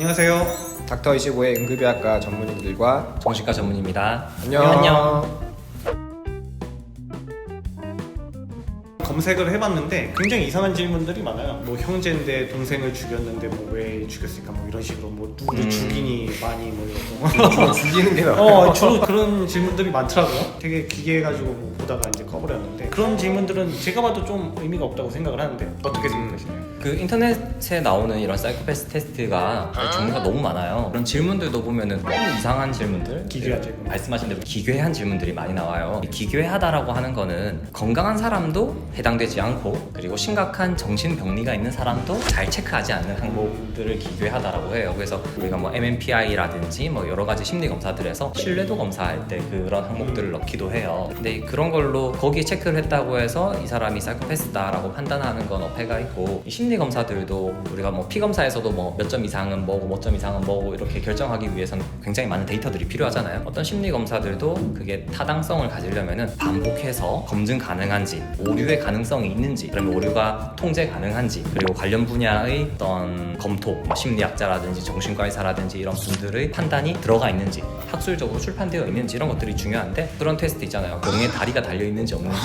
안녕하세요. 닥터25의 응급의학과 전문의들과 정신과 전문입니다. 안녕. 검색을 해봤는데 굉장히 이상한 질문들이 많아요. 뭐 형제인데 동생을 죽였는데 뭐 왜 죽였을까 뭐 이런 식으로 뭐 누구를 죽이니 많이 뭐 이런 거. 죽이는 게 나아요. 주로 그런 질문들이 많더라고요. 되게 기괴해가지고 뭐 보다가 이제 꺼버렸는데 그런 질문들은 제가 봐도 좀 의미가 없다고 생각을 하는데 어떻게 생각하시나요? 그 인터넷에 나오는 이런 사이코패스 테스트가 종류가 너무 많아요. 그런 질문들도 보면은 너무 이상한 질문들, 기괴한 질문. 말씀하신 대로 기괴한 질문들이 많이 나와요. 이 기괴하다라고 하는 거는 건강한 사람도 해당되지 않고 그리고 심각한 정신병리가 있는 사람도 잘 체크하지 않는 항목들을 기괴하다라고 해요. 그래서 우리가 뭐 MMPI라든지 뭐 여러 가지 심리 검사들에서 신뢰도 검사할 때 그런 항목들을 넣기도 해요. 근데 그런 걸로 거기에 체크를 했다고 해서 이 사람이 사이코패스다라고 판단하는 건 어폐가 있고, 이 심리 검사들도 우리가 뭐 피 검사에서도 뭐 몇 점 이상은 뭐고 몇 점 이상은 뭐고 이렇게 결정하기 위해서는 굉장히 많은 데이터들이 필요하잖아요. 어떤 심리 검사들도 그게 타당성을 가지려면은 반복해서 검증 가능한지, 오류의 가능성이 있는지, 그러면 오류가 통제 가능한지, 그리고 관련 분야의 어떤 검토, 뭐 심리학자라든지 정신과 의사라든지 이런 분들의 판단이 들어가 있는지, 학술적으로 출판되어 있는지 이런 것들이 중요한데, 그런 테스트 있잖아요. 병에 다리가 달려 있는지 없는지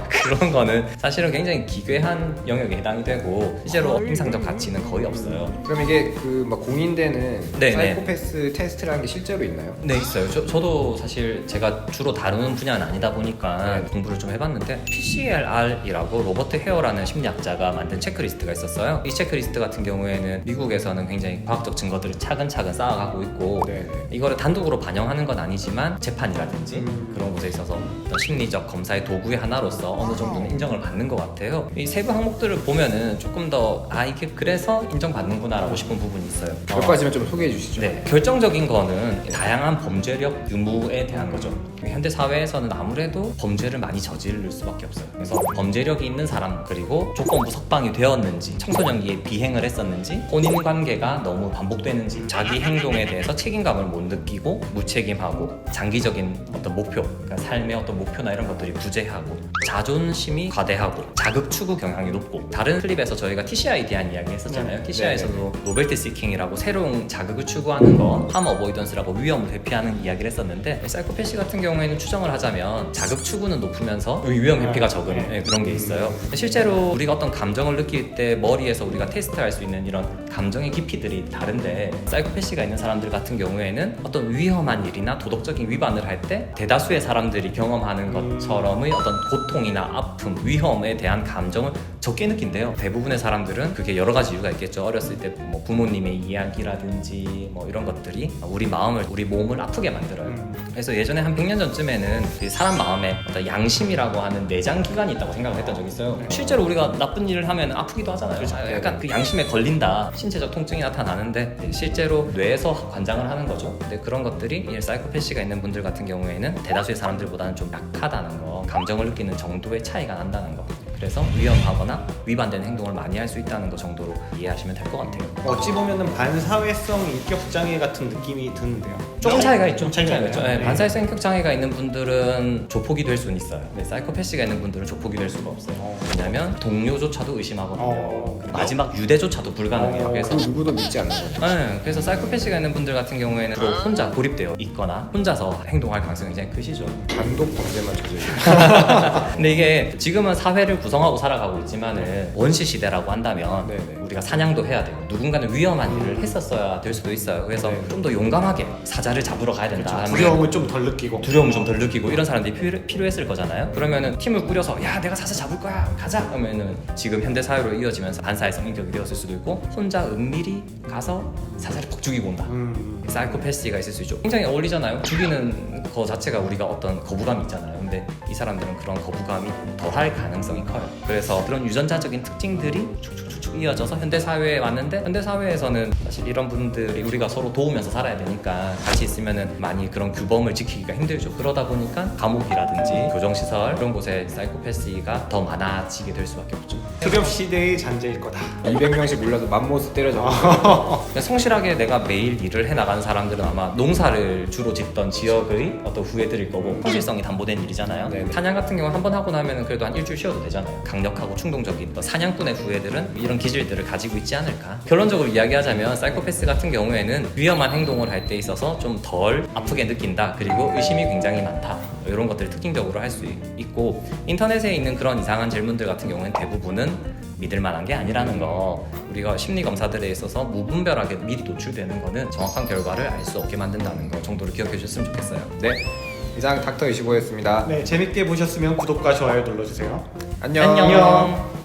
그런 거는 사실은 굉장히 기괴한 영역에 해당이 되고 실제로 임상적 가치는 거의 없어요. 그럼 이게 그 막 공인되는 네네. 사이코패스 테스트라는 게 실제로 있나요? 네, 있어요. 저도 사실 제가 주로 다루는 분야는 아니다 보니까 공부를 좀 해봤는데, PCLR이라고 로버트 헤어라는 심리학자가 만든 체크리스트가 있었어요. 이 체크리스트 같은 경우에는 미국에서는 굉장히 과학적 증거들을 차근차근 쌓아가고 있고, 네네. 이거를 단독으로 반영하는 건 아니지만 재판이라든지 그런 곳에 있어서 어떤 심리적 검사의 도구의 하나로서 어느 정도는 인정을 받는 것 같아요. 이 세부 항목들을 보면은 조금 더 이게 그래서 인정받는구나라고 싶은 부분이 있어요. 몇 가지만 좀 소개해 주시죠. 네, 결정적인 거는 다양한 범죄력 유무에 대한 거죠. 현대 사회에서는 아무래도 범죄를 많이 저지를 수밖에 없어요. 그래서 범죄력이 있는 사람, 그리고 조건부 석방이 되었는지, 청소년기에 비행을 했었는지, 혼인 관계가 너무 반복되는지, 자기 행동에 대해서 책임감을 못 느끼고 무책임하고, 장기적인 어떤 목표, 그러니까 삶의 어떤 목표나 이런 것들이 부재하고, 자존심이 과대하고, 자극 추구 경향이 높고, 다른 클립에서 저희가 TCI에 대한 이야기 했었잖아요. TCI에서도 노벨티 시킹이라고 새로운 자극을 추구하는 거, 함 어보이던스라고 위험을 회피하는 이야기를 했었는데, 사이코패시 같은 경우에는 추정을 하자면 자극 추구는 높으면서 위험 회피가 적은 그런 게 있어요. 실제로 우리가 어떤 감정을 느낄 때 머리에서 우리가 테스트할 수 있는 이런 감정의 깊이들이 다른데, 사이코패시가 있는 사람들 같은 경우에는 어떤 위험한 일이나 도덕적인 위반을 할 때 대다수의 사람들이 경험하는 것처럼의 어떤 고통이나 아픔, 위험에 대한 감정을 적게 느낀대요. 대부분의 사람들은 그게 여러 가지 이유가 있겠죠. 어렸을 때 뭐 부모님의 이야기라든지 뭐 이런 것들이 우리 마음을, 우리 몸을 아프게 만들어요. 그래서 예전에 한 100년 전쯤에는 그 사람 마음에 어떤 양심이라고 하는 내장 기관이 있다고 생각을 했던 적이 있어요. 실제로 우리가 나쁜 일을 하면 아프기도 하잖아요. 약간 그 양심에 걸린다, 신체적 통증이 나타나는데 실제로 뇌에서 관장을 하는 거죠. 근데 그런 것들이 사이코패시가 있는 분들 같은 경우에는 대다수의 사람들보다는 좀 약하다는 거, 감정을 느끼는 정도의 차이가 난다는 거, 그래서 위험하거나 위반되는 행동을 많이 할 수 있다는 것 정도로 이해하시면 될 것 같아요. 어찌 보면은 반사회성 인격 장애 같은 느낌이 드는데요. 조금 차이가 있죠. 차이가 있죠. 네, 반사회성 인격 장애가 있는 분들은 조폭이 될 수는 있어요. 네, 사이코패시가 있는 분들은 조폭이 될 수가 없어요. 왜냐면 동료조차도 의심하거든요. 마지막 유대조차도 불가능해요. 그래서 누구도 믿지 않는 거죠. 네, 그래서 사이코패시가 있는 분들 같은 경우에는 주로 혼자 고립되어 있거나 혼자서 행동할 가능성이 굉장히 크시죠. 단독 범죄만 저지르고. 근데 이게 지금은 사회를 구성하고 살아가고 있지만은 원시 시대라고 한다면 네네. 우리가 사냥도 해야 돼요. 누군가는 위험한 일을 했었어야 될 수도 있어요. 그래서 좀 더 용감하게 사자를 잡으러 가야 된다. 두려움을 좀 덜 느끼고. 두려움을 좀 덜 느끼고 이런 사람들이 필요했을 거잖아요. 그러면은 팀을 꾸려서 야, 내가 사자 잡을 거야, 가자 하면은 지금 현대 사회로 이어지면서 반사회성 인격이 되었을 수도 있고, 혼자 은밀히 가서 사자를 퍽 죽이고 온다. 사이코패시가 있을 수 있죠. 굉장히 어울리잖아요. 죽이는 거 자체가 우리가 어떤 거부감이 있잖아요. 근데 이 사람들은 그런 거부감이 덜할 가능성이 커요. 그래서 그런 유전자적인 특징들이 쭉쭉쭉 이어져서 현대 사회에 왔는데, 현대 사회에서는 사실 이런 분들이 우리가 서로 도우면서 살아야 되니까 같이 있으면은 많이 그런 규범을 지키기가 힘들죠. 그러다 보니까 감옥이라든지 교정시설 이런 곳에 사이코패시가 더 많아지게 될 수밖에 없죠. 트렵 시대의 잔재일 거다. 200명씩 몰라서 맘모스 때려잡고. 그러니까 성실하게 내가 매일 일을 해나가는 사람들은 아마 농사를 주로 짓던 지역의 어떤 후예들일 거고, 성실성이 담보된 일이잖아요. 네네. 사냥 같은 경우 한 번 하고 나면 그래도 한 일주일 쉬어도 되잖아요. 있잖아요. 강력하고 충동적인 사냥꾼의 후예들은 이런 기질들을 가지고 있지 않을까. 결론적으로 이야기하자면 사이코패스 같은 경우에는 위험한 행동을 할 때 있어서 좀 덜 아프게 느낀다, 그리고 의심이 굉장히 많다, 이런 것들을 특징적으로 할 수 있고, 인터넷에 있는 그런 이상한 질문들 같은 경우에는 대부분은 믿을 만한 게 아니라는 거, 우리가 심리 검사들에 있어서 무분별하게 미리 노출되는 거는 정확한 결과를 알 수 없게 만든다는 거 정도를 기억해 주셨으면 좋겠어요. 네, 이상 닥터 25였습니다. 네, 재밌게 보셨으면 구독과 좋아요 눌러주세요. 안녕. 안녕.